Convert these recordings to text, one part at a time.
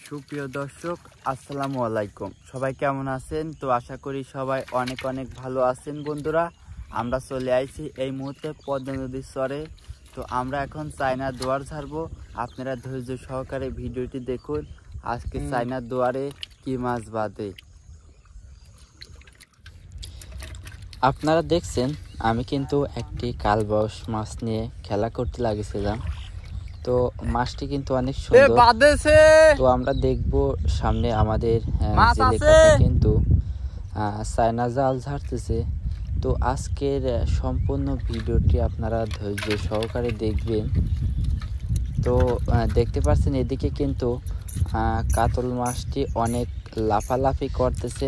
সুপ্রিয় দর্শক, আসসালামু আলাইকুম। সবাই কেমন আছেন? তো আশা করি সবাই অনেক অনেক ভালো আছেন। বন্ধুরা, আমরা চলে আইছি এই মুহূর্তে পদ্মা নদীর চরে। তো আমরা এখন চায়নার দুয়ার ছাড়বো। আপনারা ধৈর্য সহকারে ভিডিওটি দেখুন। আজকে চায়নার দুয়ারে কি মাছ বাঁধে আপনারা দেখছেন। আমি কিন্তু একটি কালবাউস মাছ নিয়ে খেলা করতে লাগেছিলাম। তো মাছটি কিন্তু অনেক সুন্দর। তো আমরা দেখব সামনে আমাদের জেলে কাকা কিন্তু চায়না জাল ঝাড়তেছে। তো আজকের সম্পূর্ণ ভিডিওটি আপনারা ধৈর্য সহকারে দেখবেন। তো দেখতে পাচ্ছেন এদিকে কিন্তু কাতল মাছটি অনেক লাফালাফি করতেছে।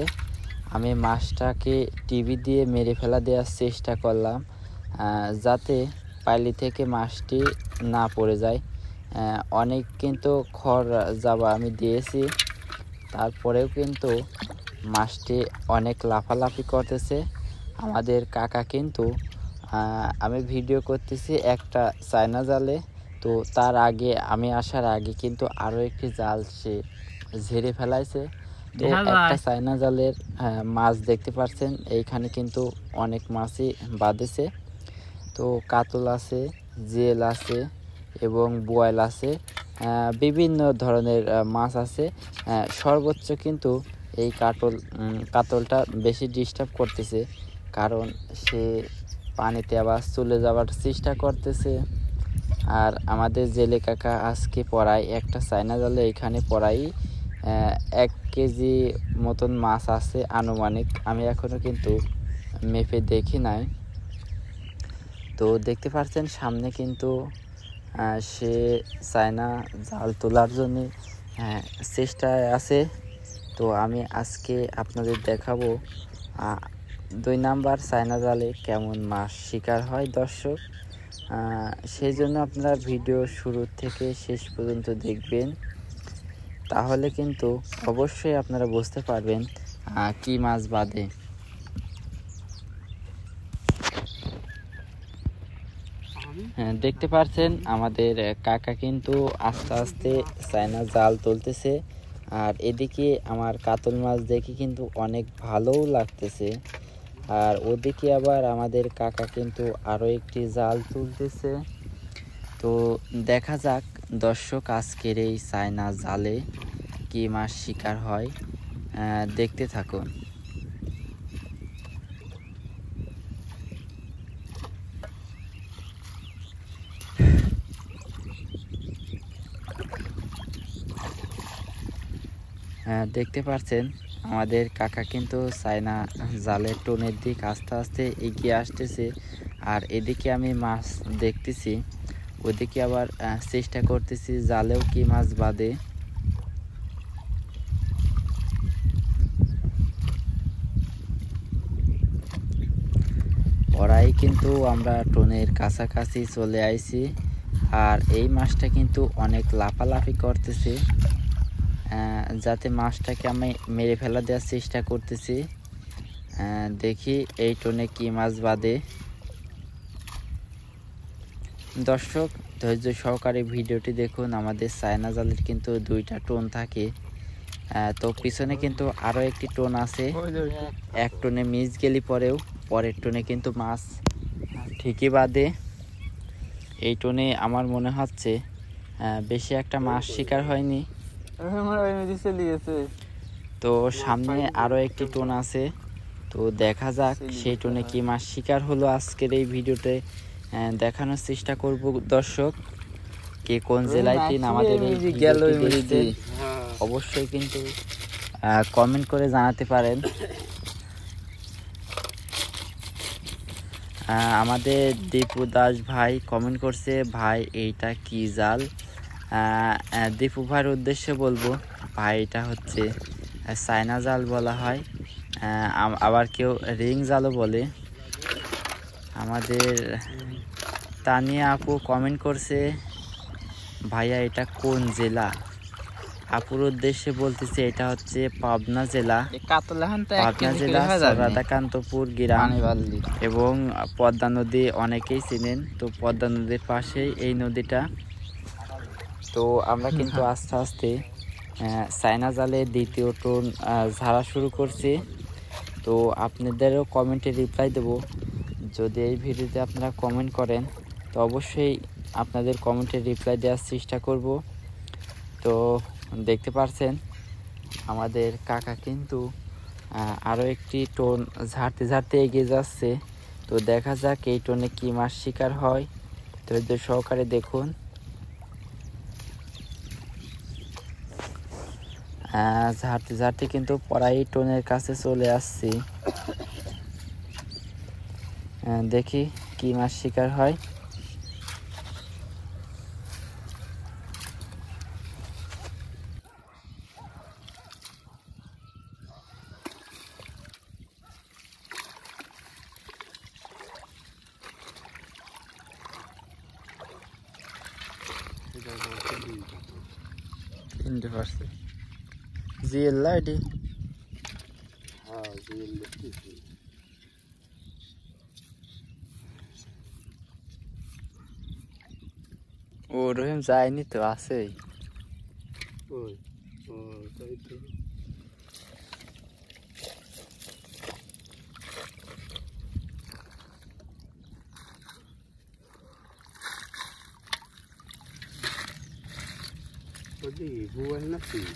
আমি মাছটাকে টিভি দিয়ে মেরে ফেলা দেওয়ার চেষ্টা করলাম, যাতে পাইলি থেকে মাছটি না পড়ে যায়। অনেক কিন্তু খড় জাবা আমি দিয়েছি, তারপরেও কিন্তু মাছটি অনেক লাফালাফি করতেছে। আমাদের কাকা কিন্তু আমি ভিডিও করতেছি একটা চায়না জালে। তো তার আগে আমি আসার আগে কিন্তু আরও একটি জাল সে ঝেড়ে ফেলাইছে। তো একটা চায়না জালের মাছ দেখতে পাচ্ছেন, এইখানে কিন্তু অনেক মাছই বাঁধেছে। তো কাতল আছে, জেল আছে এবং বোয়াল আছে, বিভিন্ন ধরনের মাছ আছে। সর্বোচ্চ কিন্তু এই কাতলটা বেশি ডিস্টার্ব করতেছে, কারণ সে পানিতে আবার চলে যাওয়ার চেষ্টা করতেছে। আর আমাদের জেলে কাকা আজকে পড়ায় একটা চায়না জালে এখানে পড়াই 1 কেজি মতন মাছ আছে আনুমানিক। আমি এখনও কিন্তু মেপে দেখি নাই। তো দেখতে পাচ্ছেন সামনে কিন্তু সে চায়না জাল তোলার জন্য চেষ্টায় আছে। তো আমি আজকে আপনাদের দেখাবো 2 নাম্বার চায়না জালে কেমন মাছ শিকার হয় দর্শক। সেই জন্য আপনারা ভিডিও শুরু থেকে শেষ পর্যন্ত দেখবেন, তাহলে কিন্তু অবশ্যই আপনারা বুঝতে পারবেন কি মাছ বাঁধে। হ্যাঁ, দেখতে পাচ্ছেন আমাদের কাকা কিন্তু আস্তে আস্তে চায়না জাল তুলতেছে। আর এদিকে আমার কাতল মাছ দেখে কিন্তু অনেক ভালোও লাগতেছে। আর ওদিকে আবার আমাদের কাকা কিন্তু আরও একটি জাল তুলতেছে। তো দেখা যাক দর্শক আজকের এই চায়না জালে কি মাছ শিকার হয়, দেখতে থাকুন। দেখতে পাচ্ছেন আমাদের কাকা কিন্তু চায়না জালের টোনের দিক আস্তে আস্তে এগিয়ে আসতেছে। আর এদিকে আমি মাছ দেখতেছি, ওদিকে আবার চেষ্টা করতেছি জালেও কি মাছ বাঁধে। ওরাই কিন্তু আমরা টোনের কাছাকাছি চলে আইছি। আর এই মাছটা কিন্তু অনেক লাফালাফি করতেছে, যাতে মাছটাকে আমি মেরে ফেলা দেওয়ার চেষ্টা করতেছি। দেখি এই টোনে কি মাছ বাঁধে। দর্শক ধৈর্য সহকারে ভিডিওটি দেখুন। আমাদের চায়না জালের কিন্তু 2টা টোন থাকে। তো পিছনে কিন্তু আরও একটি টোন আছে। এক টোনে মিস গেলি পরেও পরের টোনে কিন্তু মাছ ঠিকই বাঁধে। এই টোনে আমার মনে হচ্ছে বেশি একটা মাছ শিকার হয়নি। তো সামনে আরও একটি টোন আছে, তো দেখা যাক সেই টোনে কি মাছ শিকার হলো। আজকের এই ভিডিওতে দেখানোর চেষ্টা করব দর্শক। কে কোন জেলায় তিন আমাদের এই ভিডিওটি দেখছেন অবশ্যই কিন্তু কমেন্ট করে জানাতে পারেন। আমাদের দীপু দাস ভাই কমেন্ট করছে, ভাই এইটা কি জাল? দীপু ভাইয়ের উদ্দেশ্যে বলবো, ভাই এটা হচ্ছে চায়না জাল বলা হয়, আবার কেউ রিং জালও বলে। আমাদের তানিয়া আপু কমেন্ট করছে, ভাইয়া এটা কোন জেলা? আপুর উদ্দেশ্যে বলতেছে এটা হচ্ছে পাবনা জেলা। পাবনা জেলা রাধাকান্তপুর গ্রাম এবং পদ্মা নদী অনেকেই চিনেন। তো পদ্মা নদীর পাশেই এই নদীটা। তো আমরা কিন্তু আস্তে আস্তে চায়না জালে দ্বিতীয় টোন ঝাড়া শুরু করছি। তো আপনাদেরও কমেন্টে রিপ্লাই দেব। যদি এই ভিডিওতে আপনারা কমেন্ট করেন তো অবশ্যই আপনাদের কমেন্টে রিপ্লাই দেওয়ার চেষ্টা করব। তো দেখতে পাচ্ছেন আমাদের কাকা কিন্তু আরও একটি টোন ঝাড়তে ঝাড়তে এগিয়ে যাচ্ছে। তো দেখা যাক এই টোনে কি মাছ শিকার হয়। ধৈর্য সহকারে দেখুন। ঝাড়তে ঝাড়তে কিন্তু পরাই টোনের কাছে চলে আসছি। দেখি কি মাছ শিকার হয়। চিনতে পারছি জিএল লাইডি। ও রহিম যায়নি তো আছেই। Pode ir, voa na fila.